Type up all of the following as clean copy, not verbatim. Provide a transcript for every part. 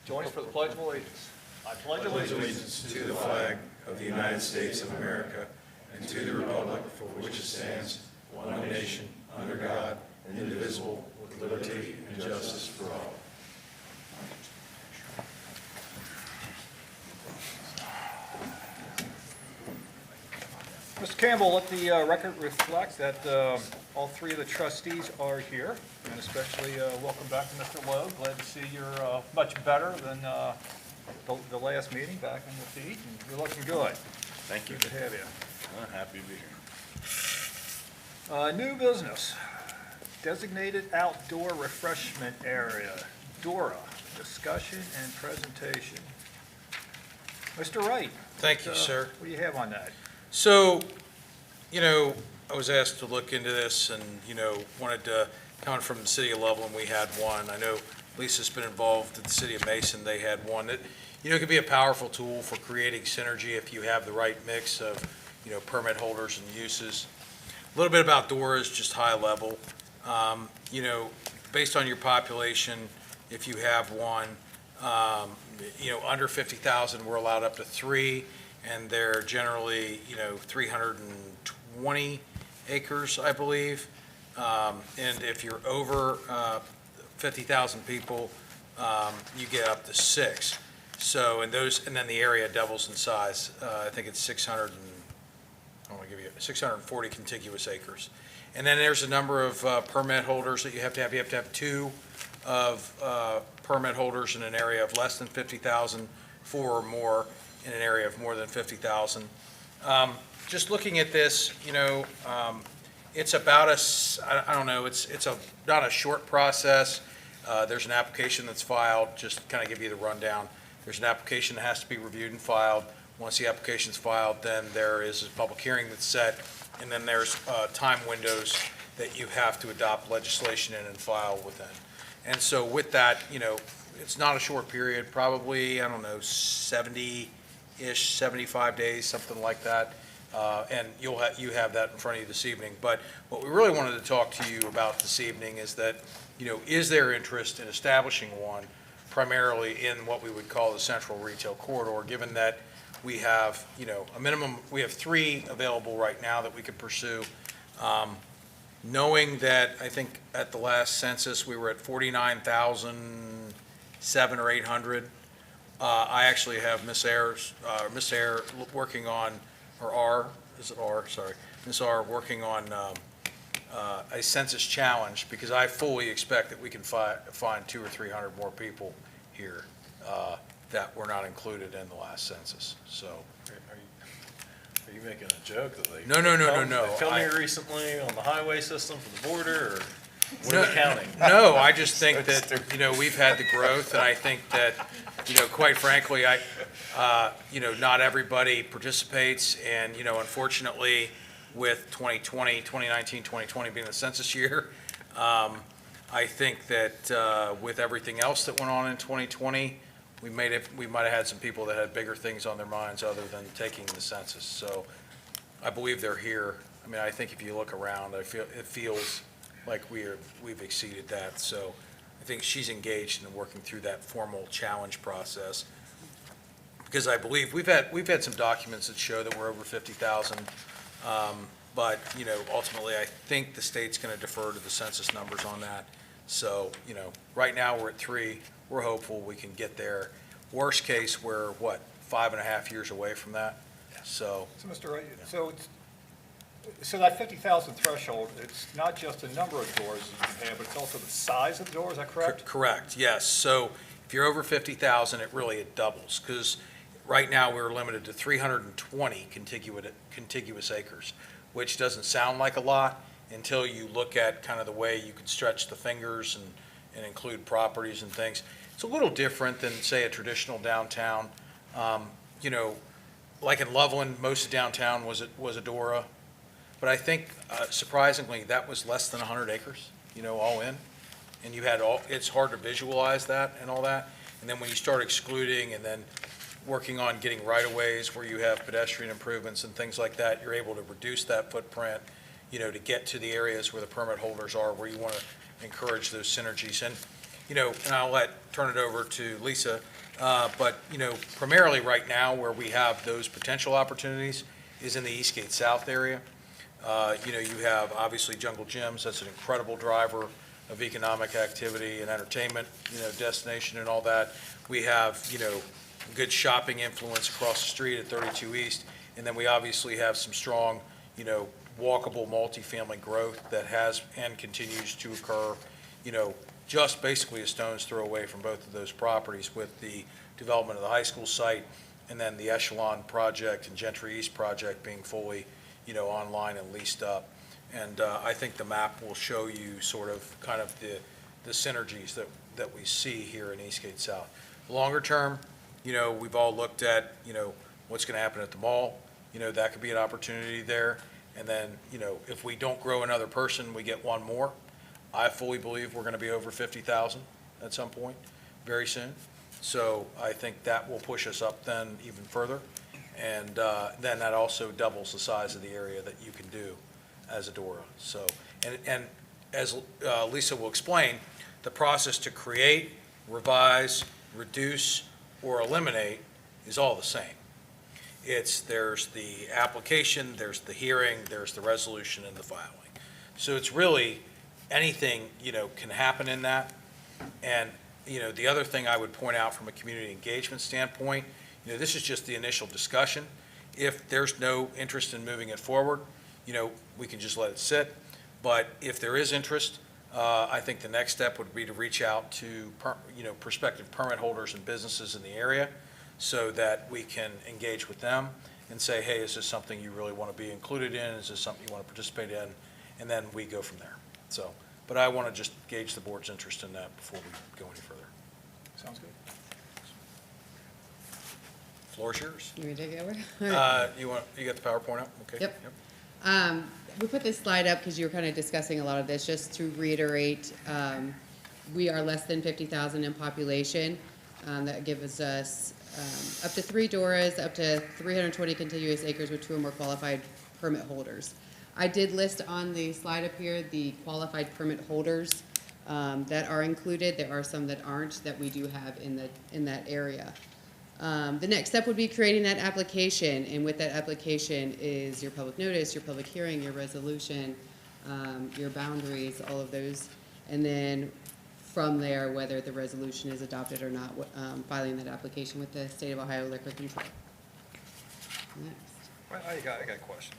Join us for the Pledge of Allegiance. I pledge allegiance to the flag of the United States of America and to the republic for which it stands, one nation, under God, indivisible, with liberty and justice for all. Mr. Campbell, let the record reflect that all three of the trustees are here, and especially welcome back to Mr. Lowe. Glad to see you're much better than the last meeting, back in the seat, and you're looking good. Thank you. Good to have you. Happy to be here. New business, designated outdoor refreshment area, DORA, discussion and presentation. Mr. Wright. Thank you, sir. What do you have on that? So, I was asked to look into this and, wanted to come from the city of Loveland. We had one. I know Lisa's been involved at the city of Mason. They had one that, could be a powerful tool for creating synergy if you have the right mix of, permit holders and uses. A little bit about DORA is just high level. Based on your population, if you have one, under 50,000, we're allowed up to 3. And they're generally, 320 acres, I believe. And if you're over 50,000 people, you get up to 6. So, and then the area doubles in size. I think it's 640 contiguous acres. And then there's a number of permit holders that you have to have. You have to have 2 of permit holders in an area of less than 50,000, 4 or more in an area of more than 50,000. Just looking at this, it's about it's not a short process. There's an application that's filed, just to kind of give you the rundown. There's an application that has to be reviewed and filed. Once the application's filed, then there is a public hearing that's set, and then there's time windows that you have to adopt legislation in and file within. And so with that, it's not a short period, probably, 70-ish, 75 days, something like that. And you have that in front of you this evening. But what we really wanted to talk to you about this evening is that, is there interest in establishing one primarily in what we would call the central retail corridor, given that we have, a minimum, we have 3 available right now that we could pursue. Knowing that I think at the last census, we were at 49,700 or 800. I actually have Miss Ayr working on, or R, is it R? Sorry, Miss R working on a census challenge, because I fully expect that we can find 200 or 300 more people here that were not included in the last census. So. Are you making a joke that they? No. They come here recently on the highway system for the border, or what are we counting? No, I just think that, we've had the growth, and I think that, quite frankly, not everybody participates, and, unfortunately, with 2019, 2020 being the census year, I think that with everything else that went on in 2020, we might have had some people that had bigger things on their minds other than taking the census. So I believe they're here. I mean, I think if you look around, it feels like we've exceeded that. So I think she's engaged in working through that formal challenge process, because I believe we've had some documents that show that we're over 50,000. But ultimately, I think the state's going to defer to the census numbers on that. So right now we're at 3. We're hopeful we can get there. Worst case, we're 5.5 years away from that. So Mr. Wright, so that 50,000 threshold, it's not just the number of doors you can have, but it's also the size of the door, is that correct? Correct, yes. So if you're over 50,000, it doubles, because right now we're limited to 320 contiguous acres, which doesn't sound like a lot until you look at kind of the way you can stretch the fingers and include properties and things. It's a little different than, say, a traditional downtown. Like in Loveland, most of downtown was a DORA, but I think surprisingly that was less than 100 acres, all in. And it's hard to visualize that and all that. And then when you start excluding and then working on getting right-of-ways where you have pedestrian improvements and things like that, you're able to reduce that footprint, to get to the areas where the permit holders are, where you want to encourage those synergies. And, and I'll turn it over to Lisa. But, primarily right now where we have those potential opportunities is in the Eastgate South area. You have obviously Jungle Gyms, that's an incredible driver of economic activity and entertainment, destination and all that. We have, good shopping influence across the street at 32 East. And then we obviously have some strong, walkable multifamily growth that has and continues to occur, just basically a stone's throw away from both of those properties with the development of the high school site and then the Echelon project and Gentry East project being fully, online and leased up. And I think the map will show you sort of kind of the synergies that we see here in Eastgate South. Longer term, we've all looked at, what's going to happen at the mall. That could be an opportunity there. And then, if we don't grow another person, we get one more. I fully believe we're going to be over 50,000 at some point, very soon. So I think that will push us up then even further. And then that also doubles the size of the area that you can do as Adora. So, and as Lisa will explain, the process to create, revise, reduce, or eliminate is all the same. There's the application, there's the hearing, there's the resolution and the filing. So it's really anything, can happen in that. And, the other thing I would point out from a community engagement standpoint, this is just the initial discussion. If there's no interest in moving it forward, we can just let it sit. But if there is interest, I think the next step would be to reach out to, prospective permit holders and businesses in the area so that we can engage with them and say, hey, is this something you really want to be included in? Is this something you want to participate in? And then we go from there. So, but I want to just gauge the board's interest in that before we go any further. Sounds good. Floor is yours. You want me to take it over? You got the PowerPoint up? Okay. Yep. We put this slide up because you were kind of discussing a lot of this, just to reiterate, we are less than 50,000 in population. That gives us up to 3 DORAs, up to 320 contiguous acres with 2 or more qualified permit holders. I did list on the slide up here the qualified permit holders that are included. There are some that aren't that we do have in that area. The next step would be creating that application, and with that application is your public notice, your public hearing, your resolution, your boundaries, all of those. And then from there, whether the resolution is adopted or not, filing that application with the State of Ohio Liquor Control. Next. Well, I got a question.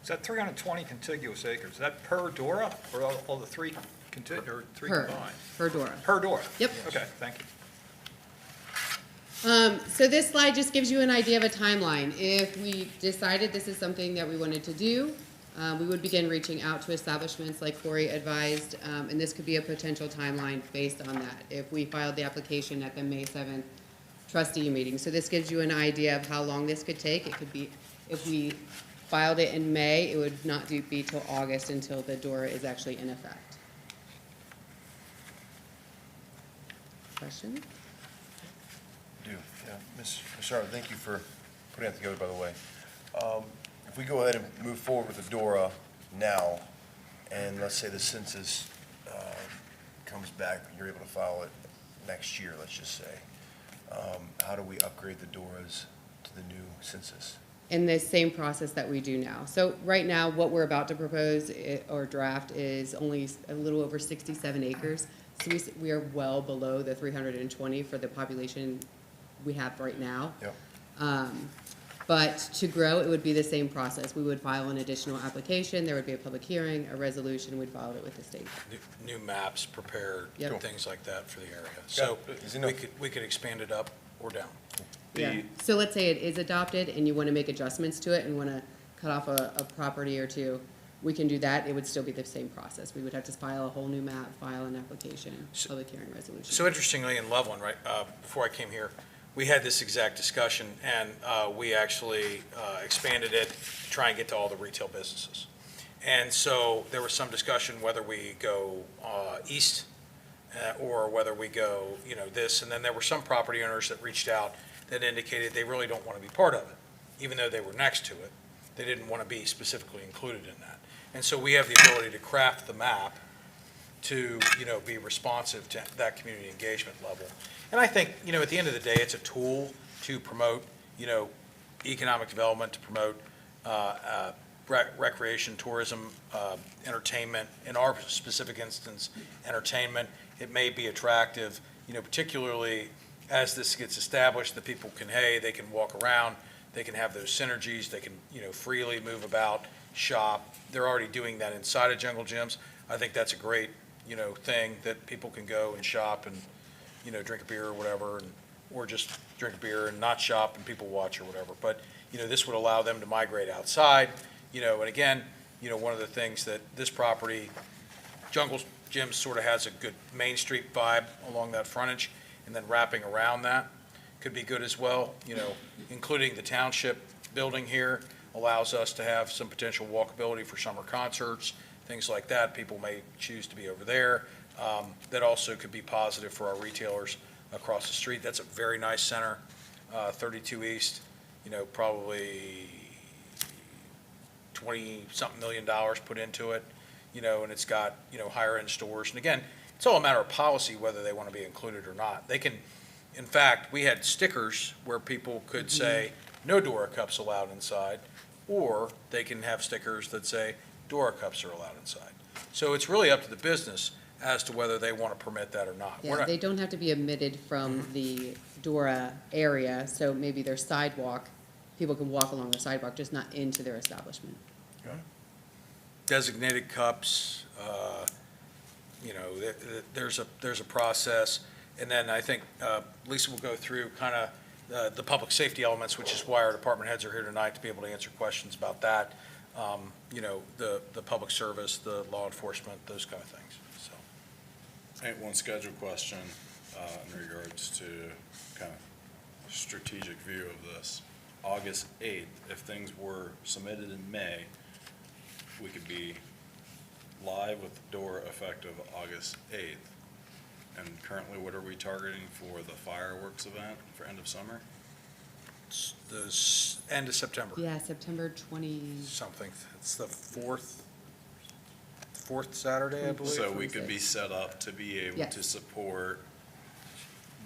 Is that 320 contiguous acres, is that per DORA or all the three or three combined? Per DORA. Per DORA? Yep. Okay, thank you. So this slide just gives you an idea of a timeline. If we decided this is something that we wanted to do, we would begin reaching out to establishments like Corey advised, and this could be a potential timeline based on that. If we filed the application at the May 7th trustee meeting. So this gives you an idea of how long this could take. It could be, if we filed it in May, it would not be till August until the DORA is actually in effect. Questions? Do, yeah. Ms. Arnold, thank you for putting that together, by the way. If we go ahead and move forward with the DORA now, and let's say the census comes back, and you're able to file it next year, let's just say, how do we upgrade the DORAs to the new census? In the same process that we do now. So right now, what we're about to propose or draft is only a little over 67 acres. So we are well below the 320 for the population we have right now. Yep. But to grow, it would be the same process. We would file an additional application, there would be a public hearing, a resolution, we'd file it with the state. New maps prepared, Yep. things like that for the area. So Easy enough. we could expand it up or down. Yeah. So let's say it is adopted and you want to make adjustments to it and want to cut off a property or two, we can do that. It would still be the same process. We would have to file a whole new map, file an application, public hearing, resolution. So interestingly, in Loveland, right, before I came here, we had this exact discussion, and we actually expanded it to try and get to all the retail businesses. And so there was some discussion whether we go east or whether we go, this. And then there were some property owners that reached out that indicated they really don't want to be part of it, even though they were next to it. They didn't want to be specifically included in that. And so we have the ability to craft the map to, be responsive to that community engagement level. And I think, at the end of the day, it's a tool to promote, economic development, to promote recreation, tourism, entertainment. In our specific instance, entertainment. It may be attractive, particularly as this gets established, the people can, they can walk around, they can have those synergies, they can, freely move about, shop. They're already doing that inside of jungle gyms. I think that's a great, thing that people can go and shop and, drink a beer or whatever, or just drink a beer and not shop and people watch or whatever. But, this would allow them to migrate outside, and again, one of the things that this property, Jungle Gym sort of has a good Main Street vibe along that frontage, and then wrapping around that could be good as well, including the Township building here allows us to have some potential walkability for summer concerts, things like that. People may choose to be over there. That also could be positive for our retailers across the street. That's a very nice center, 32 East, probably 20-something million put into it, and it's got, higher end stores. And again, it's all a matter of policy whether they want to be included or not. They can, in fact, we had stickers where people could say, no Dora cups allowed inside, or they can have stickers that say, Dora cups are allowed inside. So it's really up to the business as to whether they want to permit that or not. Yeah, they don't have to be omitted from the Dora area, so maybe their sidewalk, people can walk along the sidewalk, just not into their establishment. Designated cups, there's a process. And then I think Lisa will go through kind of the public safety elements, which is why our department heads are here tonight to be able to answer questions about that. The public service, the law enforcement, those kind of things, so. I have one schedule question in regards to kind of strategic view of this. August 8th, if things were submitted in May, we could be live with the door effective August 8th. And currently, what are we targeting for the fireworks event for end of summer? It's the end of September. Yeah, September 20, Something. It's the fourth Saturday, I believe. So we could be set up to be able Yes. to support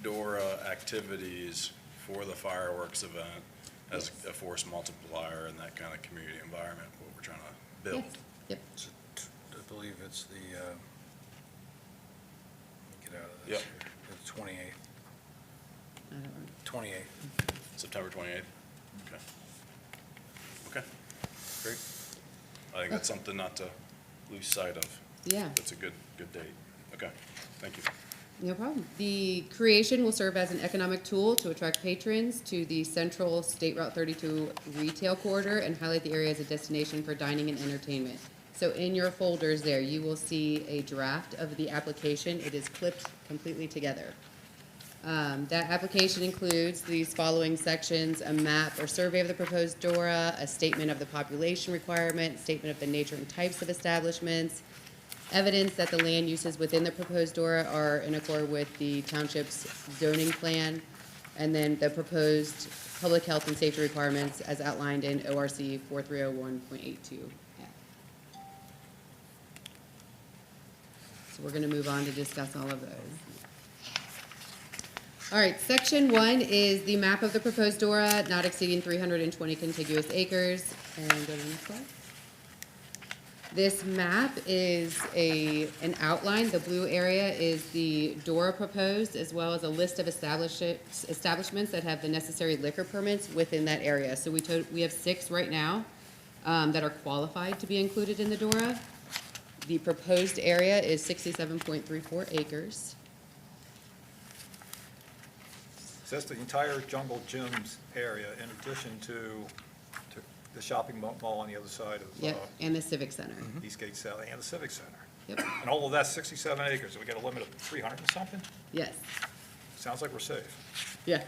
DORA activities for the fireworks event as a force multiplier in that kind of community environment, what we're trying to build. yes, yep. I believe it's the, let me get out of this Yep. here. The 28th. I don't know. 28th. September 28th? Okay. Okay, great. I think that's something not to lose sight of. Yeah. That's a good date. Okay, thank you. No problem. The creation will serve as an economic tool to attract patrons to the central State Route 32 retail corridor and highlight the area as a destination for dining and entertainment. So in your folders there, you will see a draft of the application. It is clipped completely together. That application includes these following sections: a map or survey of the proposed DORA, a statement of the population requirement, statement of the nature and types of establishments, evidence that the land uses within the proposed DORA are in accord with the township's zoning plan, and then the proposed public health and safety requirements as outlined in ORC 4301.82. So we're going to move on to discuss all of those. All right, section 1 is the map of the proposed DORA, not exceeding 320 contiguous acres. And go to the next slide. This map is an outline. The blue area is the DORA proposed, as well as a list of establishments that have the necessary liquor permits within that area. So we have 6 right now that are qualified to be included in the DORA. The proposed area is 67.34 acres. So that's the entire Jungle Gyms area, in addition to the shopping mall on the other side of Yep, and the Civic Center. Eastgate South and the Civic Center. Yep, And all of that's 67 acres, so we got a limit of 300 and something? yes, Sounds like we're safe. yeah.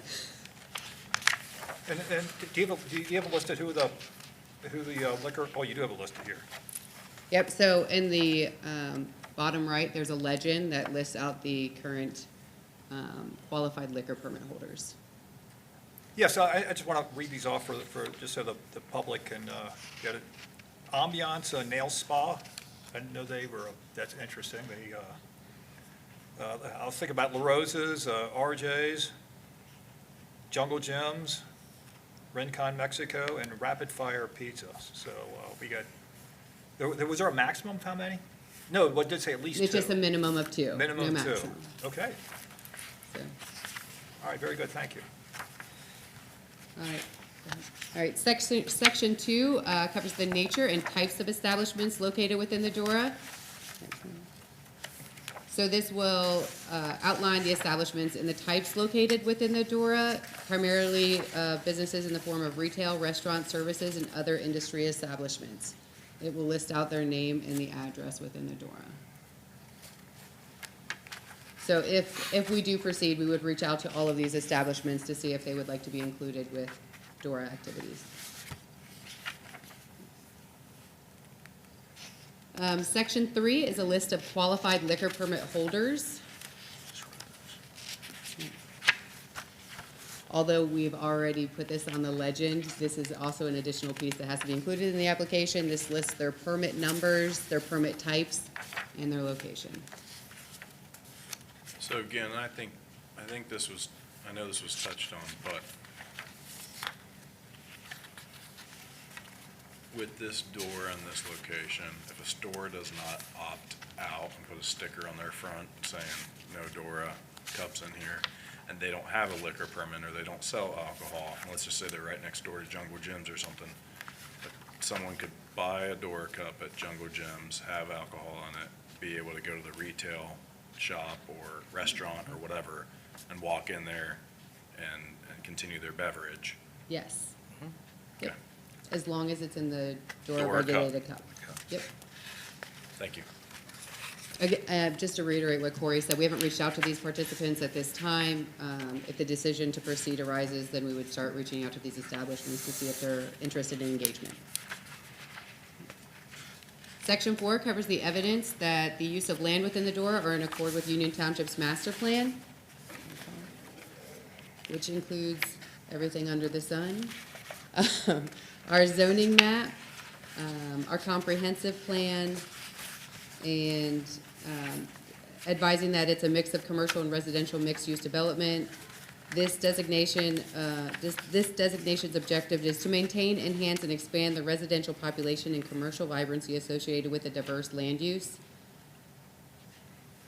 And do you have a listed who the liquor, oh, you do have it listed here. Yep, so in the bottom right, there's a legend that lists out the current qualified liquor permit holders. Yes, I just want to read these off just so the public can get it. Ambiance Nail Spa, I didn't know that's interesting. I was thinking about La Rosa's, RJ's, Jungle Jim's, Rincon Mexico, and Rapid Fire Pizza. So we got, was there a maximum of how many? No, what did it say, at least two? It's just a minimum of 2. Minimum no two. maximum. Okay, So, all right, very good, thank you. all right. All right, section 2 covers the nature and types of establishments located within the DORA. So this will outline the establishments and the types located within the DORA, primarily businesses in the form of retail, restaurant services, and other industry establishments. It will list out their name and the address within the DORA. So if we do proceed, we would reach out to all of these establishments to see if they would like to be included with DORA activities. Section 3 is a list of qualified liquor permit holders. Although we've already put this on the legend, this is also an additional piece that has to be included in the application. This lists their permit numbers, their permit types, and their location. So again, I think this was, I know this was touched on, but with this door and this location, if a store does not opt out and put a sticker on their front saying no Dora cups in here, and they don't have a liquor permit or they don't sell alcohol, let's just say they're right next door to Jungle Jim's or something, but someone could buy a Dora cup at Jungle Jim's, have alcohol in it, be able to go to the retail shop or restaurant or whatever and walk in there and continue their beverage. Yes. Okay. Yep. As long as it's in the DORA DORA cup. regulated cup. Yep. Thank you. Just to reiterate what Corey said, we haven't reached out to these participants at this time. If the decision to proceed arises, then we would start reaching out to these establishments to see if they're interested in engagement. Section 4 covers the evidence that the use of land within the DORA are in accord with Union Township's master plan, which includes everything under the sun. Our zoning map, our comprehensive plan, and advising that it's a mix of commercial and residential mixed-use development. This designation, this designation's objective is to maintain, enhance, and expand the residential population and commercial vibrancy associated with a diverse land use.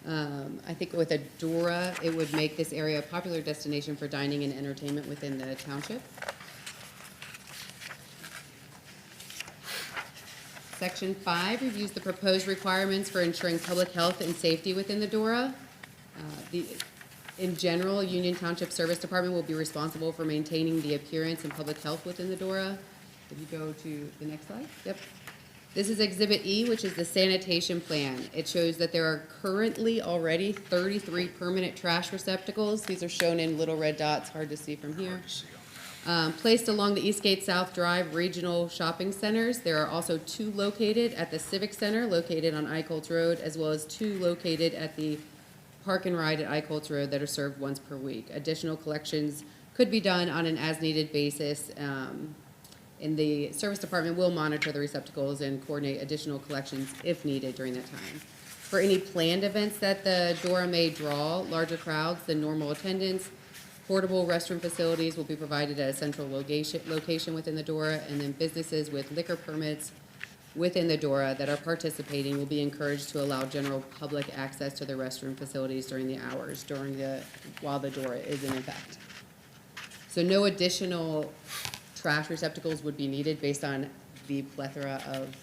I think with a DORA, it would make this area a popular destination for dining and entertainment within the township. Section 5 reviews the proposed requirements for ensuring public health and safety within the DORA. In general, Union Township Service Department will be responsible for maintaining the appearance and public health within the DORA. If you go to the next slide. Yep. This is Exhibit E, which is the sanitation plan. It shows that there are currently already 33 permanent trash receptacles. These are shown in little red dots, hard to see from here. Placed along the Eastgate South Drive regional shopping centers. There are also 2 located at the Civic Center, located on Eichholz Road, as well as 2 located at the Park and Ride at Eichholz Road that are served once per week. Additional collections could be done on an as-needed basis, and the service department will monitor the receptacles and coordinate additional collections if needed during that time. For any planned events that the DORA may draw larger crowds than normal attendance, portable restroom facilities will be provided at a central location within the DORA, and then businesses with liquor permits within the DORA that are participating will be encouraged to allow general public access to the restroom facilities during the hours while the DORA is in effect. So no additional trash receptacles would be needed based on the plethora of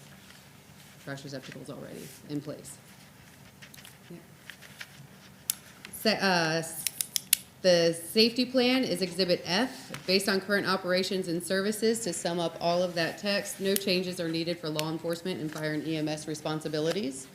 trash receptacles already in place. The safety plan is Exhibit F. Based on current operations and services, to sum up all of that text, no changes are needed for law enforcement and fire and EMS responsibilities.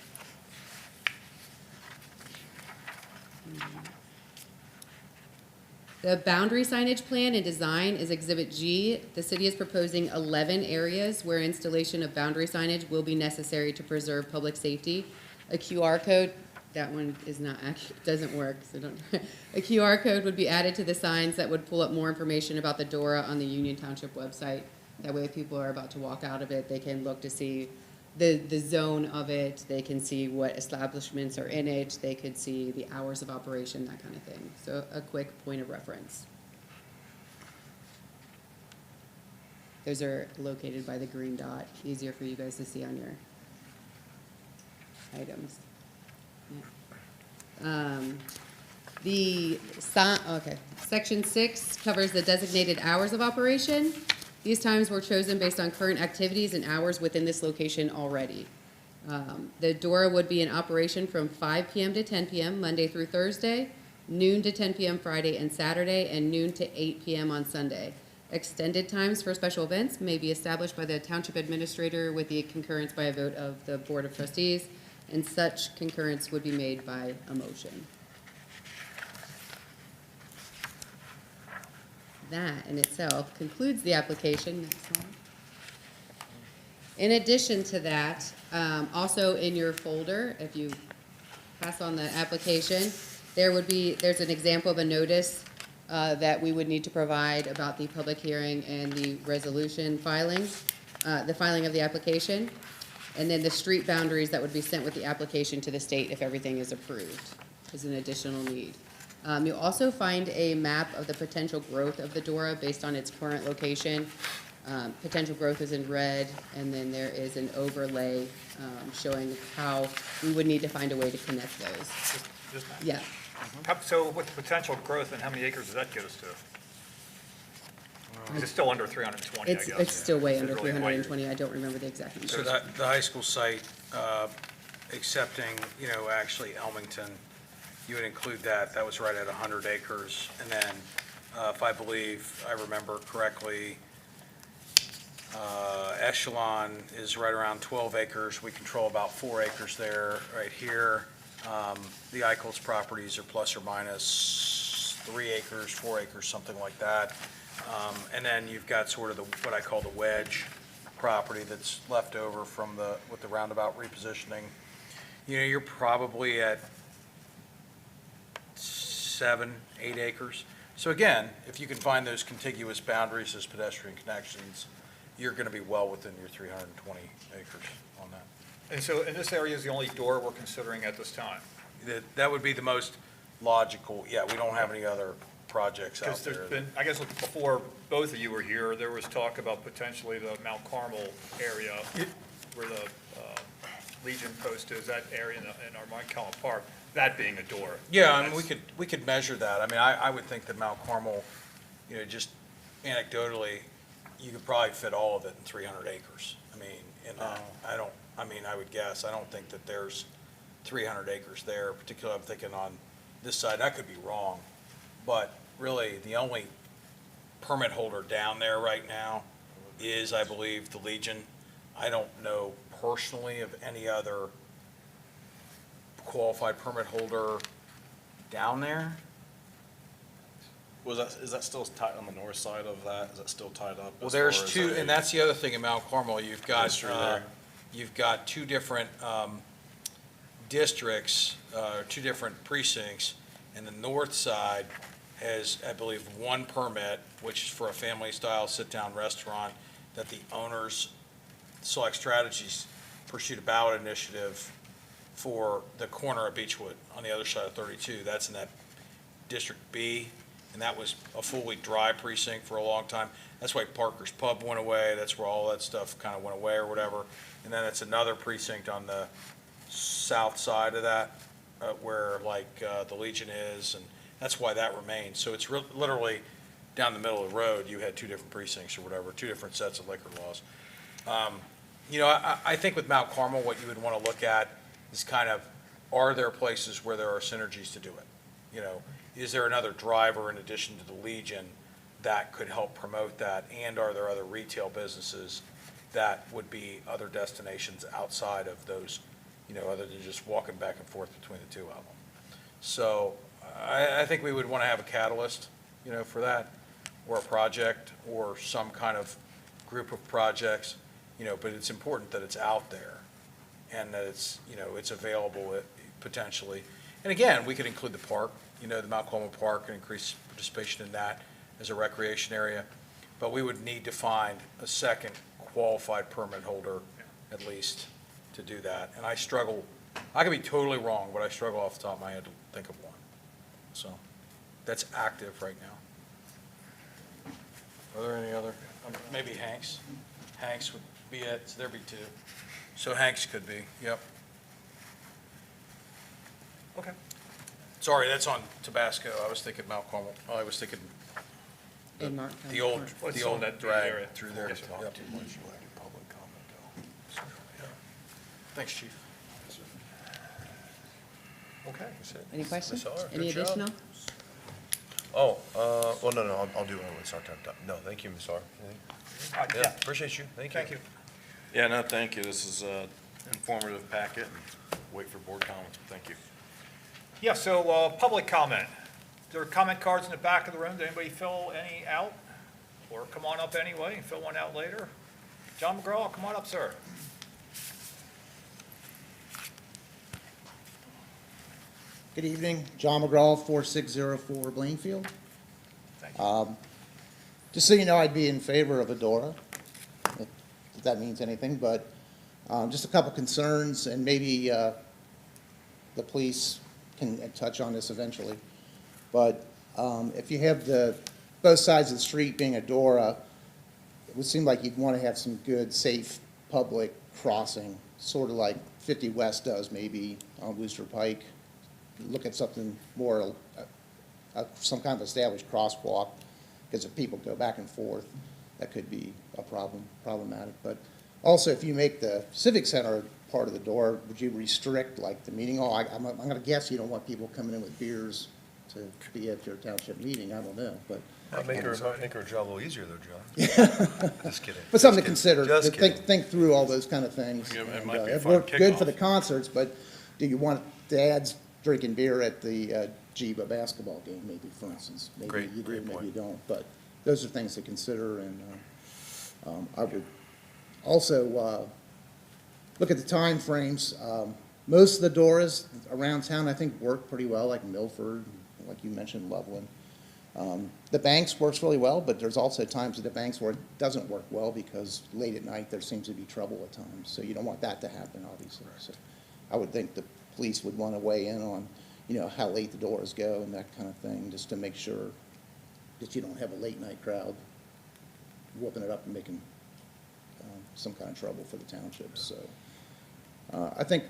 The boundary signage plan and design is Exhibit G. The city is proposing 11 areas where installation of boundary signage will be necessary to preserve public safety. A QR code, that one is not doesn't work, so don't. A QR code would be added to the signs that would pull up more information about the DORA on the Union Township website. That way, if people are about to walk out of it, they can look to see the zone of it, they can see what establishments are in it, they could see the hours of operation, that kind of thing. So a quick point of reference. Those are located by the green dot, easier for you guys to see on your items. Okay, section 6 covers the designated hours of operation. These times were chosen based on current activities and hours within this location already. The DORA would be in operation from 5 p.m. to 10 p.m. Monday through Thursday, noon to 10 p.m. Friday and Saturday, and noon to 8 p.m. on Sunday. Extended times for special events may be established by the Township Administrator with the concurrence by a vote of the Board of Trustees, and such concurrence would be made by a motion. That in itself concludes the application. Next slide. In addition to that, also in your folder, if you pass on the application, there's an example of a notice that we would need to provide about the public hearing and the resolution filing, the filing of the application, and then the street boundaries that would be sent with the application to the state if everything is approved is an additional need. You'll also find a map of the potential growth of the DORA based on its current location. Potential growth is in red, and then there is an overlay showing how we would need to find a way to connect those. Yeah. So with the potential growth, and how many acres does that get us to? It's still under 320, I guess. It's still way It's under really quite- 320. I don't remember the exact number. So the high school site, excepting, actually Elmington, you would include that, that was right at 100 acres. And then, if I remember correctly, Echelon is right around 12 acres. We control about 4 acres there, right here. The Eichholz properties are plus or minus 3 acres, 4 acres, something like that. And then you've got sort of what I call the wedge property that's left over with the roundabout repositioning. You're probably at 7, 8 acres. So again, if you can find those contiguous boundaries as pedestrian connections, you're going to be well within your 320 acres on that. And so, and this area is the only DORA we're considering at this time? That would be the most logical, yeah, we don't have any other projects out Because there. there's been, I guess before both of you were here, there was talk about potentially the Mount Carmel area where the Legion post is, that area in our Mount Carmel Park, that being a DORA. Yeah, I mean, we could measure that. I mean, I would think that Mount Carmel, just anecdotally, you could probably fit all of it in 300 acres. I mean, I would guess, I don't think that there's 300 acres there, particularly I'm thinking on this side, I could be wrong. But really, the only permit holder down there right now is, I believe, the Legion. I don't know personally of any other qualified permit holder down there. Is that still tight on the north side of that? Is that still tied up? Well, as there's far as two, a- and that's the other thing in Mount Carmel, you've got, History there. you've got two different districts, two different precincts, and the north side has, I believe, one permit, which is for a family-style sit-down restaurant that the owners, Select Strategies, pursued a ballot initiative for the corner of Beechwood on the other side of 32. That's in that District B, and that was a fully dry precinct for a long time. That's why Parker's Pub went away. That's where all that stuff kind of went away or whatever. And then it's another precinct on the south side of that, where the Legion is, and that's why that remains. So it's literally down the middle of the road, you had two different precincts or whatever, two different sets of liquor laws. I think with Mount Carmel, what you would want to look at is kind of, are there places where there are synergies to do it? Is there another driver in addition to the Legion that could help promote that? And are there other retail businesses that would be other destinations outside of those, other than just walking back and forth between the two of them? So I think we would want to have a catalyst, for that, or a project, or some kind of group of projects, but it's important that it's out there and that it's, it's available potentially. And again, we could include the park, the Mount Carmel Park, and increase participation in that as a recreation area. But we would need to find a second qualified permit holder, at least, to do that. And I struggle, I could be totally wrong, but I struggle off the top of my head to think of one. So that's active right now. Are there any other, maybe Hank's? Hank's would be it, so there'd be two. So Hank's could be, yep. Okay. Sorry, that's on Tabasco. I was thinking Mount Carmel. Oh, I was thinking In Mark the old, Well, it's the old on that drag area. through there. Yes, sir. Yep. Too much, you want to do public comment, though. Yeah. Thanks, chief. Okay. That's it. Any questions? Ms. R, Any good job. additional? Oh, well, no, I'll do it when it's our time. No, thank you, Ms. R. Anything? Yeah, appreciate you. Thank you. Thank you. Yeah, no, thank you. This is a informative packet, and wait for board comments, but thank you. Yeah, so, public comment. There are comment cards in the back of the room. Did anybody fill any out? Or come on up anyway and fill one out later? John McGraw, come on up, sir. Good evening, John McGraw, 4604 Blainfield. Thank you. Just so you know, I'd be in favor of Adora, if that means anything, but just a couple concerns, and maybe the police can touch on this eventually. But if you have both sides of the street being Adora, it would seem like you'd want to have some good, safe, public crossing, sort of like 50 West does maybe on Wooster Pike. Look at something more, some kind of established crosswalk, because if people go back and forth, that could be a problematic. But also, if you make the Civic Center part of the door, would you restrict, like, the meeting hall? I'm gonna guess you don't want people coming in with beers to be at your township meeting, I don't know, but. Might make her job a little easier, though, John. Just kidding. But something to Just consider, kidding. Just kidding. think through all those kind of things. Yeah, it And, might be a it fun worked good for kickoff. the concerts, but do you want dads drinking beer at the Geba basketball game, maybe, for instance? Maybe Great- you do, great maybe point. you don't, but those are things to consider, and I would also look at the time frames. Most of the doors around town, I think, work pretty well, like Milford, like you mentioned, Loveland. The Banks works really well, but there's also times at the Banks where it doesn't work well because late at night, there seems to be trouble at times. So you don't want that to happen, obviously. So I would think the police would want to weigh in on, how late the doors go and that kind of thing, just to make sure that you don't have a late night crowd whooping it up and making some kind of trouble for the township. So I think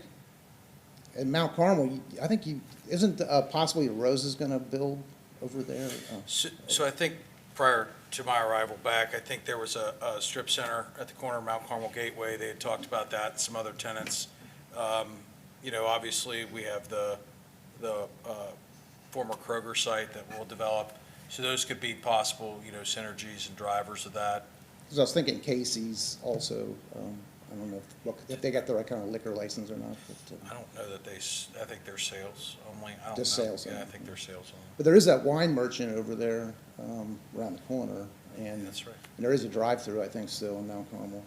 in Mount Carmel, I think isn't possibly Rose is going to build over there? So I think prior to my arrival back, I think there was a strip center at the corner of Mount Carmel Gateway. They had talked about that, some other tenants. Obviously, we have the former Kroger site that we'll develop. So those could be possible, synergies and drivers of that. Because I was thinking Casey's also, I don't know if they got the right kind of liquor license or not, I don't know that I think they're sales only. I don't Just know. sales Yeah, I only. think they're sales only. but there is that wine merchant over there around the corner, and That's right. and there is a drive-through, I think, still in Mount Carmel.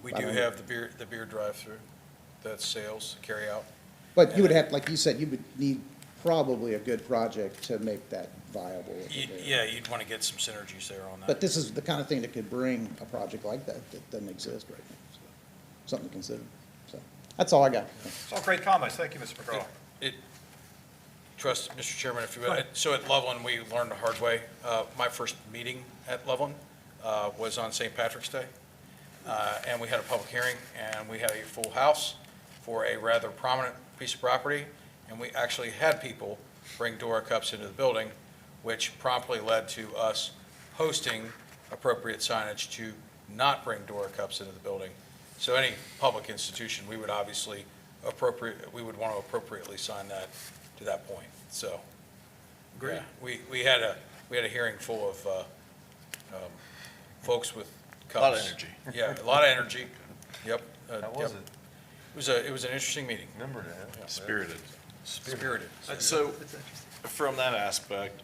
We I do don't know. have the beer drive-through. That's sales, carry out. But you would have, like you said, you would need probably a good project to make that viable. over there. Yeah, you'd want to get some synergies there on that. But this is the kind of thing that could bring a project like that doesn't exist right now. So, something to consider. So that's all I got. It's all great comments. Thank you, Mr. McGraw. Mr. Chairman, if you would, so at Loveland, we learned the hard way. My first meeting at Loveland was on St. Patrick's Day, and we had a public hearing, and we had a full house for a rather prominent piece of property, and we actually had people bring Dora cups into the building, which promptly led to us posting appropriate signage to not bring Dora cups into the building. So any public institution, we would obviously we would want to appropriately sign that to that point, so. Great. yeah, We had a hearing full of folks with A lot of cups. energy. Yeah, a lot of energy, yep. How yep. was it? It was an interesting meeting, Remember that? Spirited. spirited. So, from that aspect,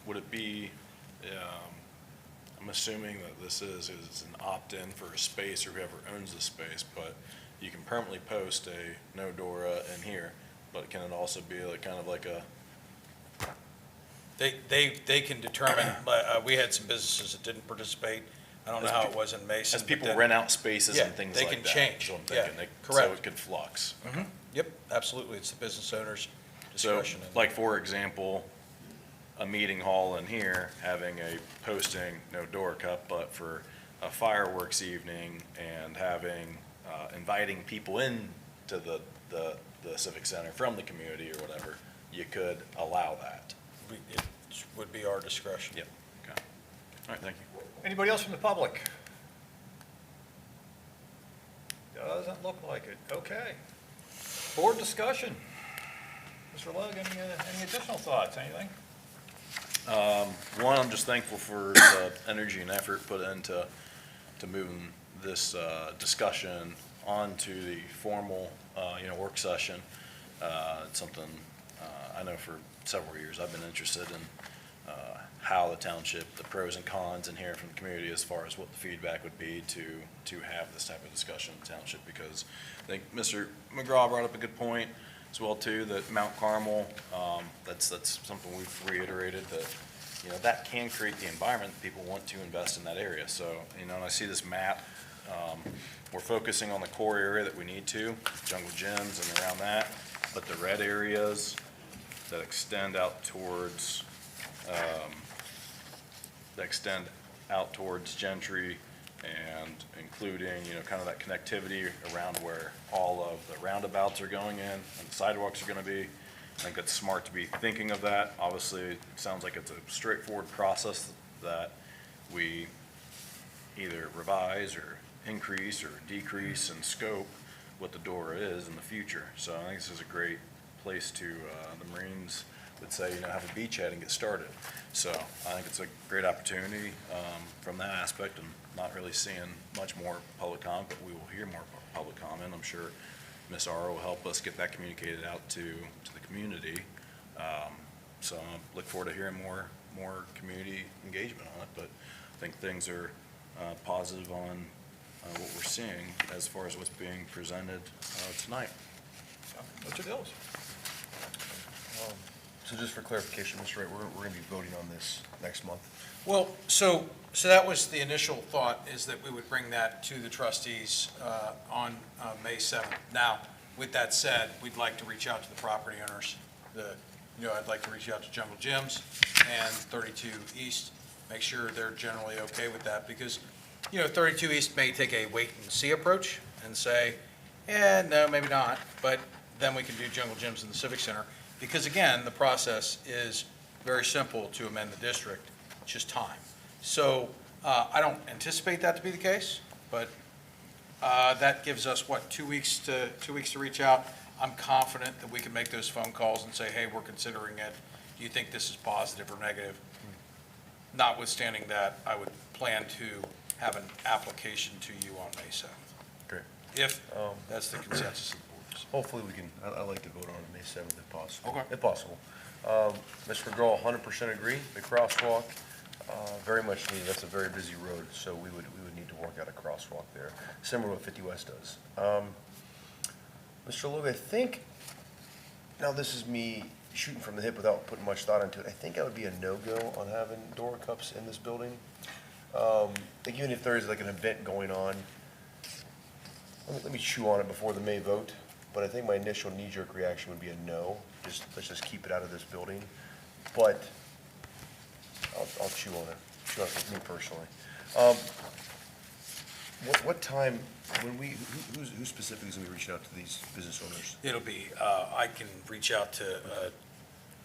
would it be, I'm assuming that this is an opt-in for a space or whoever owns the space, but you can permanently post a no Dora in here, but can it also be like, kind of like a, They can determine, we had some businesses that didn't participate, I don't know how it was in Mason. As but people then- rent out spaces Yeah, and things they like can that. change. Is what I'm Yeah, thinking. So correct. it could flux. Yep, absolutely. It's the business owner's So, discretion. like, for example, a meeting hall in here having a posting, no door cup, but for a fireworks evening and having, inviting people in to the civic center from the community or whatever, you could allow that. It would be our discretion. Yep, okay. All right, thank you. Anybody else from the public? Doesn't look like it. Okay. Board discussion. Mr. Logue, any additional thoughts, anything? One, I'm just thankful for the energy and effort put into moving this discussion onto the formal, work session. It's something I know for several years I've been interested in how the township, the pros and cons, and hearing from the community as far as what the feedback would be to have this type of discussion in the township, because I think Mr. McGraw brought up a good point as well too, that Mount Carmel, that's something we've reiterated, that, that can create the environment that people want to invest in that area. So, and I see this map, we're focusing on the core area that we need to, jungle gyms and around that, but the red areas that extend out towards, Gentry and including, kind of that connectivity around where all of the roundabouts are going in and the sidewalks are gonna be. I think it's smart to be thinking of that. Obviously, it sounds like it's a straightforward process that we either revise or increase or decrease in scope what the DORA is in the future. So I think this is a great place to, the Marines would say, have a beachhead and get started. So I think it's a great opportunity from that aspect, and not really seeing much more public comment, but we will hear more public comment. I'm sure Ms. R will help us get that communicated out to the community. So I look forward to hearing more community engagement on it, but I think things are positive on what we're seeing as far as what's being presented tonight. What's your deals? So just for clarification, Mr. Wright, we're going to be voting on this next month. Well, so that was the initial thought, is that we would bring that to the trustees on May 7th. Now, with that said, we'd like to reach out to the property owners. I'd like to reach out to Jungle Gyms and 32 East, make sure they're generally okay with that, because, 32 East may take a wait-and-see approach and say, no, maybe not, but then we can do Jungle Gyms in the Civic Center. Because again, the process is very simple to amend the district, it's just time. So I don't anticipate that to be the case, but that gives us, 2 weeks to reach out. I'm confident that we can make those phone calls and say, hey, we're considering it. Do you think this is positive or negative? Notwithstanding that, I would plan to have an application to you on May 7th, Great. if that's the consensus of the board. Hopefully we can, I'd like to vote on it May 7th if possible. Okay. If possible. Mr. McGraw, 100% agree. The crosswalk, very much needed. That's a very busy road, so we would need to work out a crosswalk there, similar to what 50 West does. Mr. Logue, I think, now this is me shooting from the hip without putting much thought into it, I think I would be a no-go on having DORA cups in this building. Like even if there is like an event going on, let me chew on it before the May vote, but I think my initial knee-jerk reaction would be a no. Let's just keep it out of this building. But I'll chew on it with me personally. What time, who specifically is going to be reaching out to these business owners? It'll be, I can reach out to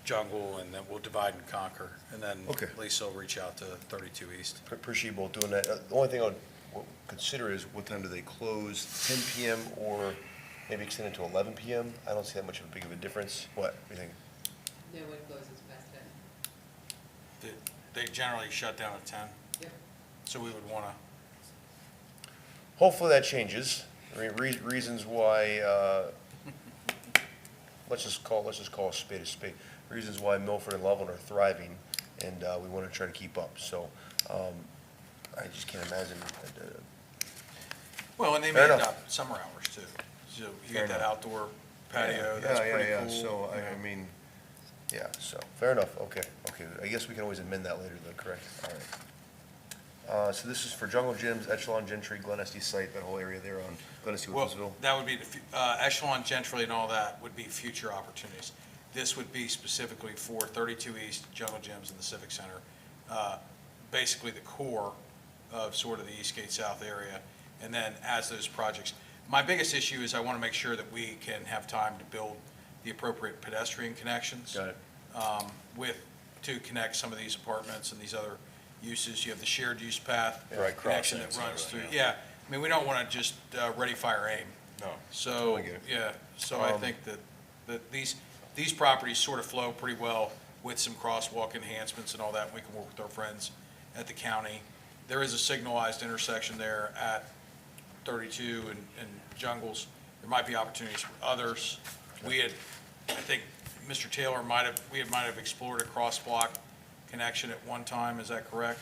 Jungle, and then we'll divide and conquer, and then Okay. Lisa will reach out to 32 East. Appreciate you both doing that. The only thing I would consider is what time do they close, 10 PM or maybe extend it to 11 PM? I don't see that much of a big of a difference. What do you think? No one closes past 10. They generally shut down at 10, Yep. so we would want to, Hopefully that changes. I mean, reasons why, let's just call a spade a spade. Reasons why Milford and Loveland are thriving, and we want to try to keep up. So I just can't imagine. well, and they Fair may enough. adopt summer hours too. So you Fair get that enough. outdoor patio, that's pretty cool. So, you know. I mean, yeah, so, fair enough, okay. I guess we can always amend that later though, correct? All So this is for Jungle Gyms, Echelon Gentry, Glen Estee site, that whole area there on Glen Estee, Well, Wilkinsville. that would be Echelon Gentry and all that would be future opportunities. This would be specifically for 32 East, Jungle Gyms, and the Civic Center. Basically the core of sort of the Eastgate South area. And then as those projects, my biggest issue is I want to make sure that we can have time to build the appropriate pedestrian connections. Got it. To connect some of these apartments and these other uses. You have the shared use path. Right, Connection that crossings and runs through, everything, yeah. I mean, we don't want to just ready, fire, aim. No. So, Totally get it. yeah, so I think that these properties sort of flow pretty well with some crosswalk enhancements and all that. We can work with our friends at the county. There is a signalized intersection there at 32 and Jungles. There might be opportunities for others. We had, I think, Mr. Taylor might have explored a crosswalk connection at one time, is that correct?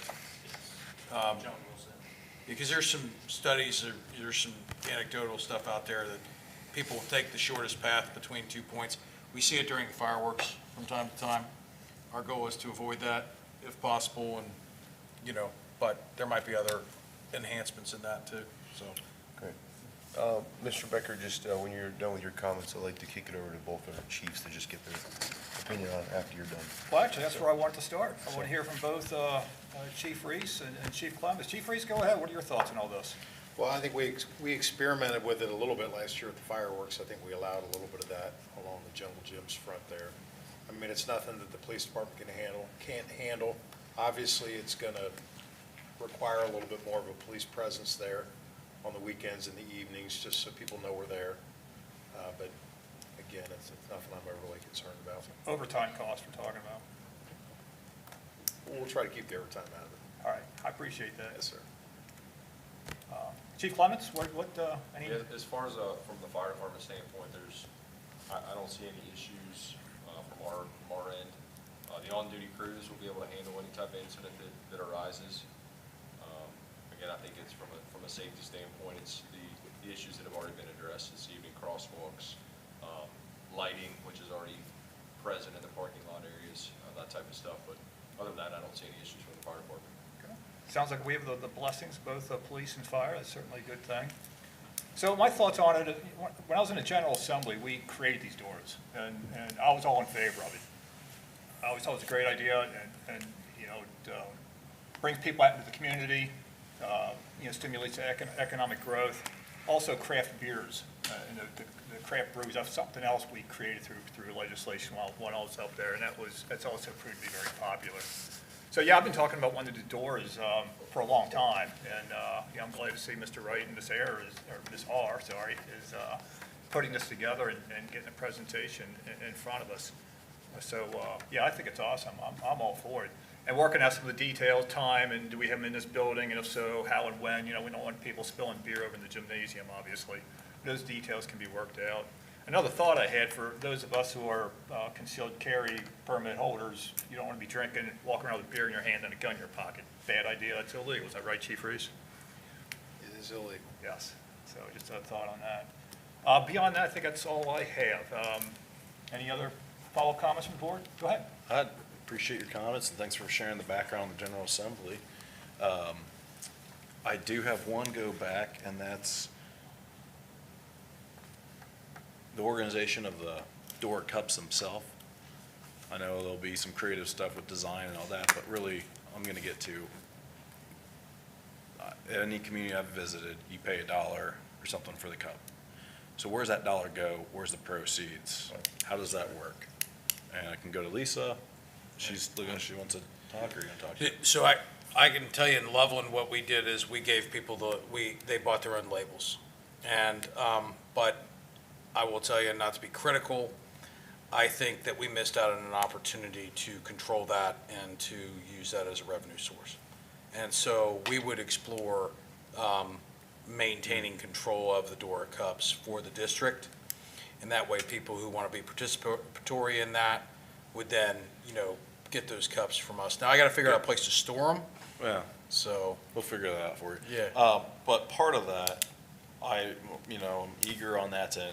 Because there's some studies, there's some anecdotal stuff out there that people take the shortest path between 2 points. We see it during fireworks from time to time. Our goal is to avoid that if possible, and, but there might be other enhancements in that too, so. Great. Mr. Becker, just when you're done with your comments, I'd like to kick it over to both our chiefs to just get their opinion on it after you're done. Well, actually, that's where I wanted to start. I want to hear from both Chief Reese and Chief Clemens. Chief Reese, go ahead. What are your thoughts on all this? Well, I think we experimented with it a little bit last year with the fireworks. I think we allowed a little bit of that along the Jungle Gyms front there. I mean, it's nothing that the police department can't handle. Obviously, it's going to require a little bit more of a police presence there on the weekends and the evenings, just so people know we're there. But again, it's nothing I'm overly concerned about. Overtime costs we're talking about. We'll try to keep the overtime out of it. All right, I appreciate that. Yes, sir. Chief Clemens, any? Yeah, as far as from the fire department standpoint, I don't see any issues from our end. The on-duty crews will be able to handle any type of incident that arises. Again, I think it's from a safety standpoint, it's the issues that have already been addressed this evening, crosswalks, lighting, which is already present in the parking lot areas, that type of stuff. But other than that, I don't see any issues from the fire department. Sounds like we have the blessings, both of police and fire. That's certainly a good thing. So my thoughts on it, when I was in the General Assembly, we created these doors, and I was all in favor of it. I always thought it was a great idea, and it brings people out into the community, stimulates economic growth. Also craft beers, and the craft brews, that's something else we created through legislation when I was up there, and that's also proved to be very popular. So, yeah, I've been talking about one of the doors for a long time, and I'm glad to see Mr. Wright and Ms. R, is putting this together and getting a presentation in front of us. So, yeah, I think it's awesome. I'm all for it. And working out some of the details, time, and do we have them in this building, and if so, how and when. We don't want people spilling beer over in the gymnasium, obviously. Those details can be worked out. Another thought I had for those of us who are concealed carry permit holders, you don't want to be drinking, walking around with beer in your hand and a gun in your pocket. Bad idea, that's illegal. Is that right, Chief Reese? It is illegal. Yes. So just a thought on that. Beyond that, I think that's all I have. Any other follow-up comments from the board? Go ahead. I appreciate your comments, and thanks for sharing the background of the General Assembly. I do have one go back, and that's the organization of the door cups themselves. I know there'll be some creative stuff with design and all that, but really, I'm going to get to, any community I've visited, you pay $1 or something for the cup. So where's that dollar go? Where's the proceeds? How does that work? And I can go to Lisa. She's looking, she wants to talk, or you want to talk to her? So I can tell you in Loveland, what we did is we gave people they bought their own labels. And, but I will tell you, not to be critical, I think that we missed out on an opportunity to control that and to use that as a revenue source. And so we would explore maintaining control of the Dora Cups for the district. And that way, people who want to be participatory in that would then, get those cups from us. Now, I got to figure out a place to store them. Yeah, So, we'll figure that out for you. Yeah. But part of that, I'm eager on that to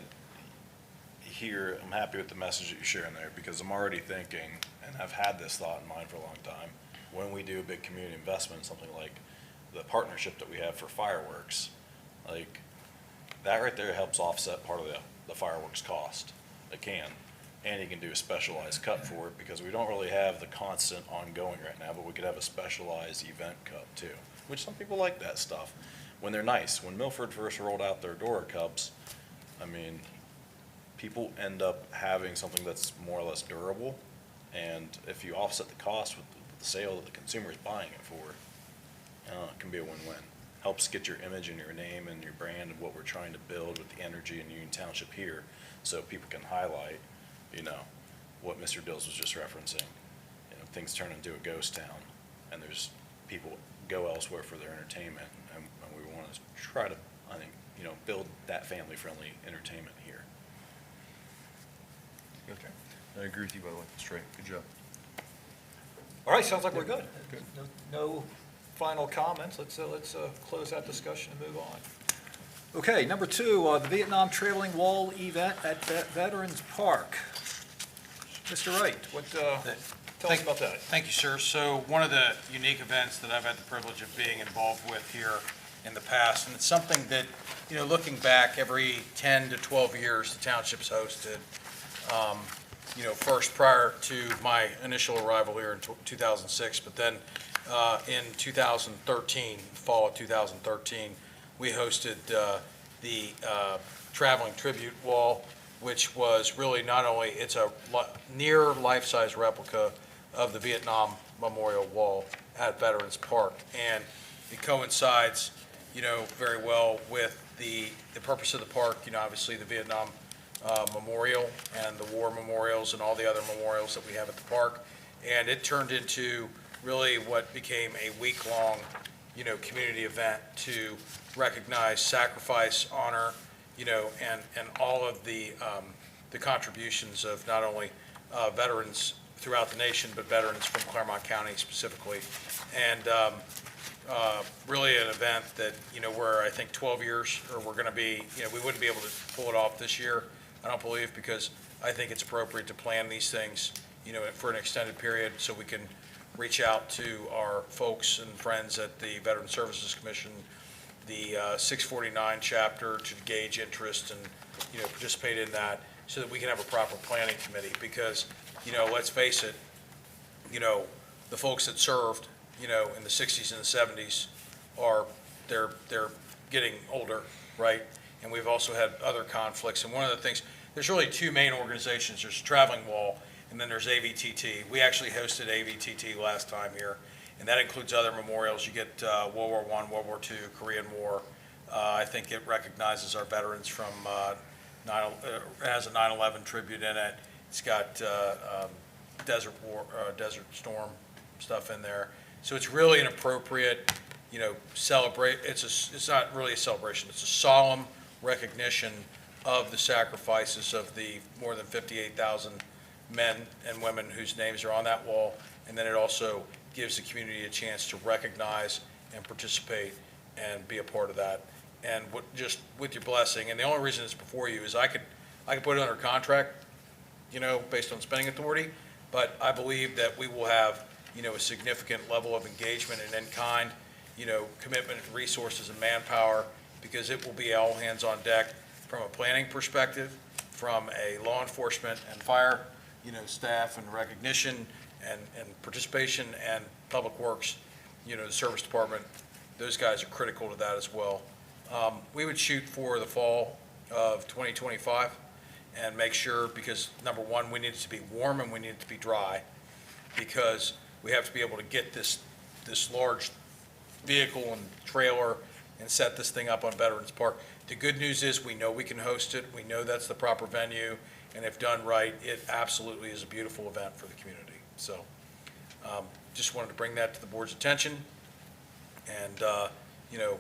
hear. I'm happy with the message that you're sharing there, because I'm already thinking, and I've had this thought in mind for a long time, when we do a big community investment, something like the partnership that we have for fireworks, like, that right there helps offset part of the fireworks cost. It can. And you can do a specialized cup for it, because we don't really have the constant ongoing right now, but we could have a specialized event cup too, which some people like that stuff when they're nice. When Milford first rolled out their Dora cups, I mean, people end up having something that's more or less durable, and if you offset the cost with the sale that the consumer is buying it for, it can be a win-win. Helps get your image and your name and your brand and what we're trying to build with the energy in Union Township here, so people can highlight, you know, what Mr. Dills was just referencing. You know, things turn into a ghost town, and there's people go elsewhere for their entertainment, and we want to try to, I think, you know, build that family-friendly entertainment here. Okay. I agree with you, by the way. Straight. Good job. All right, sounds like we're good. No final comments. Let's close that discussion and move on. Okay, number 2, the Vietnam Trailing Wall event at Veterans Park. Mr. Wright, tell us about that. Thank you, sir. So one of the unique events that I've had the privilege of being involved with here in the past, and it's something that, you know, looking back every 10 to 12 years, the township's hosted. You know, first prior to my initial arrival here in 2006, but then in 2013, fall of 2013, we hosted the traveling tribute wall, which was really not only, it's a near life-size replica of the Vietnam Memorial Wall at Veterans Park. And it coincides, you know, very well with the purpose of the park, you know, obviously the Vietnam Memorial and the war memorials and all the other memorials that we have at the park. And it turned into really what became a week-long, you know, community event to recognize, sacrifice, honor, you know, and all of the contributions of not only veterans throughout the nation, but veterans from Claremont County specifically. And really an event that, you know, we're, I think, 12 years, or we're going to be, you know, we wouldn't be able to pull it off this year, I don't believe, because I think it's appropriate to plan these things, you know, for an extended period so we can reach out to our folks and friends at the Veteran Services Commission, the 649 chapter, to gauge interest and, you know, participate in that so that we can have a proper planning committee. Because, you know, let's face it, you know, the folks that served, you know, in the 60s and the 70s they're getting older, right? And we've also had other conflicts. And one of the things, there's really 2 main organizations. There's Traveling Wall, and then there's AVTT. We actually hosted AVTT last time here, and that includes other memorials. You get World War I, World War II, Korean War. I think it recognizes our veterans from, it has a 9/11 tribute in it. It's got Desert Storm stuff in there. So it's really an appropriate, you know, it's not really a celebration. It's a solemn recognition of the sacrifices of the more than 58,000 men and women whose names are on that wall. And then it also gives the community a chance to recognize and participate and be a part of that. And just with your blessing, and the only reason it's before you is I could put it under contract, you know, based on spending authority, but I believe that we will have, you know, a significant level of engagement and in-kind, you know, commitment, resources, and manpower, because it will be all hands on deck from a planning perspective, from a law enforcement and fire, you know, staff and recognition and participation, and public works, you know, the service department. Those guys are critical to that as well. We would shoot for the fall of 2025 and make sure, because number one, we need it to be warm and we need it to be dry, because we have to be able to get this large vehicle and trailer and set this thing up on Veterans Park. The good news is we know we can host it. We know that's the proper venue, and if done right, it absolutely is a beautiful event for the community. So just wanted to bring that to the board's attention, and you know,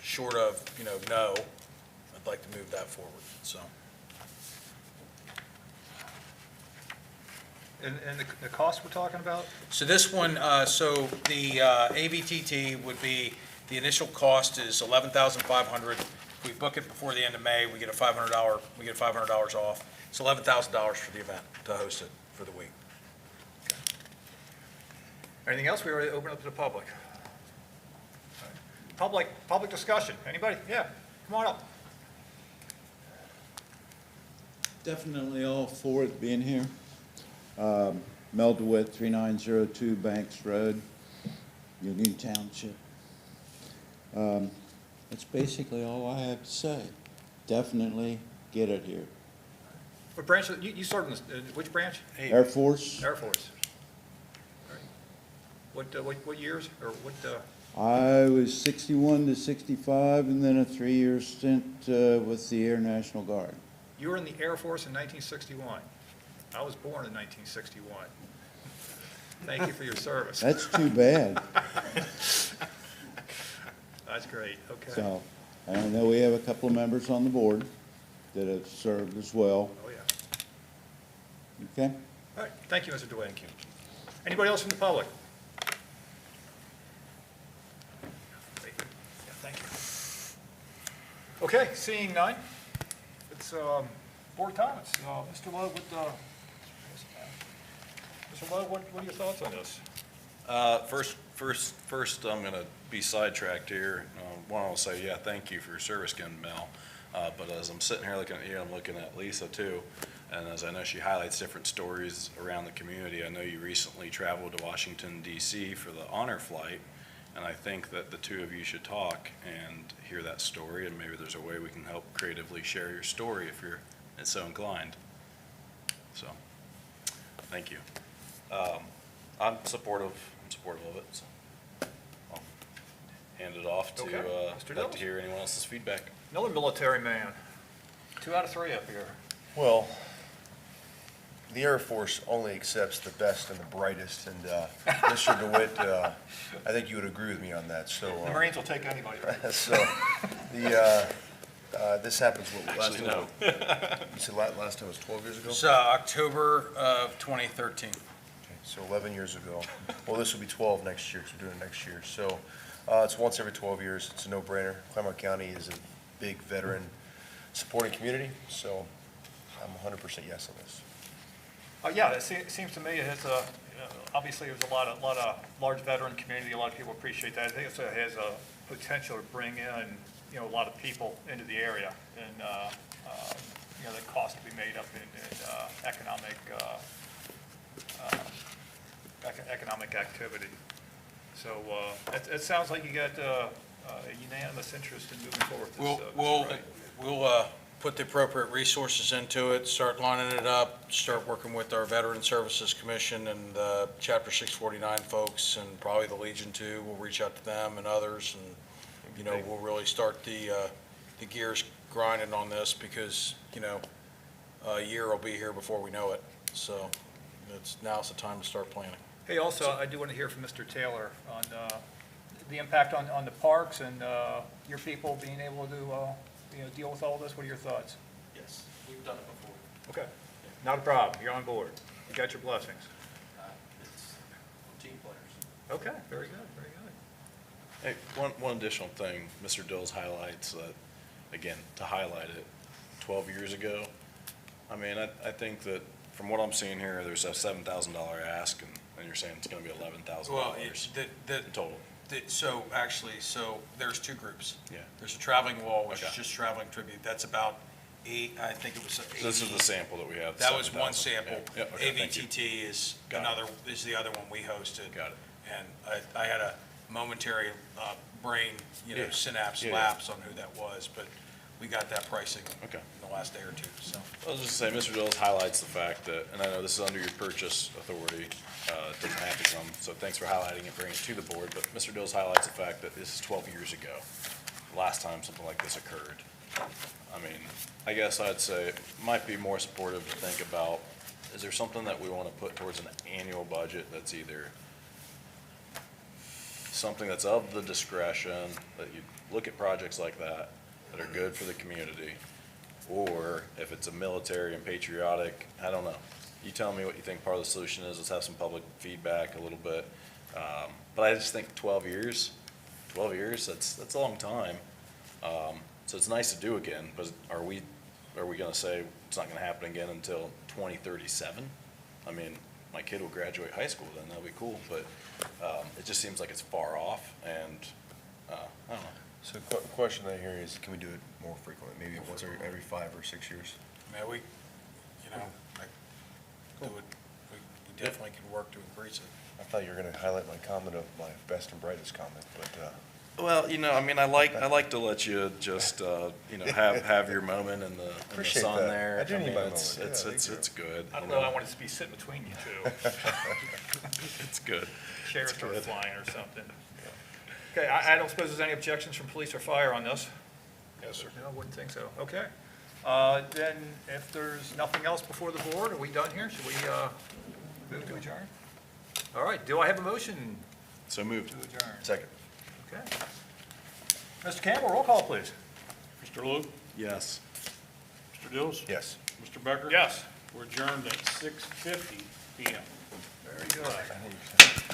short of, you know, no, I'd like to move that forward. So. And the cost we're talking about? So this one, so the AVTT would be, the initial cost is $11,500. If we book it before the end of May, we get $500 off. It's $11,000 for the event, to host it for the week. Anything else? We already opened up to the public. public discussion. Anybody? Yeah, come on up. Definitely all for it being here. Mel DeWitt, 3902 Banks Road, Union Township. That's basically all I have to say. Definitely get it here. What branch, you served in which branch? Air Force, Air Force. All right. What years, or what, I was 61 to 65, and then a 3-year stint with the Air National Guard. you were in the Air Force in 1961. I was born in 1961. Thank you for your service. That's too bad. That's great, okay. So, and I know we have a couple of members on the board that have served as well. Oh, yeah. Okay? All right, thank you, Mr. DeWitt. Thank you. Anybody else from the public? Great. Yeah, thank you. Okay, seeing none, it's board comments. Mr. Lowe, what are your thoughts on this? First, I'm gonna be sidetracked here. One, I'll say, yeah, thank you for your service again, Mel. But as I'm sitting here looking at you, I'm looking at Lisa too. And as I know she highlights different stories around the community, I know you recently traveled to Washington DC for the honor flight. And I think that the two of you should talk and hear that story, and maybe there's a way we can help creatively share your story if you're so inclined. So, thank you. I'm supportive of it, so I'll hand it off to, Okay. Mr. like to Dills. hear anyone else's feedback. Another military man. 2 out of 3 up here. Well, the Air Force only accepts the best and the brightest, and Mr. DeWitt, I think you would agree with me on that, so. The Marines will take anybody. So, this happens, what, last Actually, time? no. You said last time was 12 years ago? It's October of 2013. Okay, so 11 years ago. Well, this will be 12 next year, because we're doing it next year. So it's once every 12 years. It's a no-brainer. Claremont County is a big veteran supporting community, so I'm 100% yes on this. Yeah, it seems to me it's obviously there's a lot of large veteran community. A lot of people appreciate that. I think it has a potential to bring in, a lot of people into the area, and the cost to be made up in economic activity. So it sounds like you got a unanimous interest in moving forward with this. We'll put the appropriate resources into it, start lining it up, start working with our Veteran Services Commission and Chapter 649 folks, and probably the Legion too. We'll reach out to them and others, and we'll really start the gears grinding on this, because a year will be here before we know it. So now's the time to start planning. Hey, also, I do want to hear from Mr. Taylor on the impact on the parks and your people being able to deal with all this. What are your thoughts? Yes, we've done it before. Okay, not a problem. You're on board. You got your blessings. It's team players. Okay, very good, very good. Hey, one additional thing, Mr. Dills highlights that, again, to highlight it, 12 years ago, I mean, I think that from what I'm seeing here, there's a $7,000 ask, and you're saying it's gonna be $11,000 Well, in total. So there's two groups. Yeah. There's a traveling wall, which is Okay. just traveling tribute. That's about I think it was 80. This is the sample that we have. That was one 7,000. sample. Yeah, okay, thank you. AVTT is Got it. is the other one we hosted. Got it. And I had a momentary brain, Yeah. synapse Yeah. lapse on who that was, but we got that pricing Okay. in the last day or two, so. I was just saying, Mr. Dills highlights the fact that, and I know this is under your purchase authority, it doesn't have to come, so thanks for highlighting it, bringing it to the board, but Mr. Dills highlights the fact that this is 12 years ago, last time something like this occurred. I mean, I guess I'd say it might be more supportive to think about, is there something that we want to put towards an annual budget that's either something that's of the discretion, that you look at projects like that are good for the community, or if it's a military and patriotic, I don't know. You tell me what you think part of the solution is. Let's have some public feedback a little bit. But I just think 12 years, that's a long time. So it's nice to do again, but are we gonna say it's not gonna happen again until 2037? I mean, my kid will graduate high school then, that'll be cool, but it just seems like it's far off, and I don't know. So question I hear is, can we do it more frequently? Maybe once every 5 or 6 years? Man, we, like, do it, we definitely can work to increase it. I thought you were gonna highlight my comment of my best and brightest comment, but, Well, I mean, I like to let you just, have your moment in the Appreciate sun that. there. I do need mean, my it's- moment. It's, Yeah, it's, thank you. it's good. I don't you know, I wanted to be sitting between you two. It's good. Chairs It's start good. flying or something. Okay, I don't suppose there's any objections from police or fire on this? Yes, sir. No, I wouldn't think so. Okay. Then if there's nothing else before the board, are we done here? Should we move to adjourn? All right, do I have a motion So moved. to adjourn? second. Okay. Mr. Campbell, roll call, please. Mr. Logue, Yes. Mr. Dills? Yes. Mr. Becker? Yes. We're adjourned at 6:50 PM. Very good.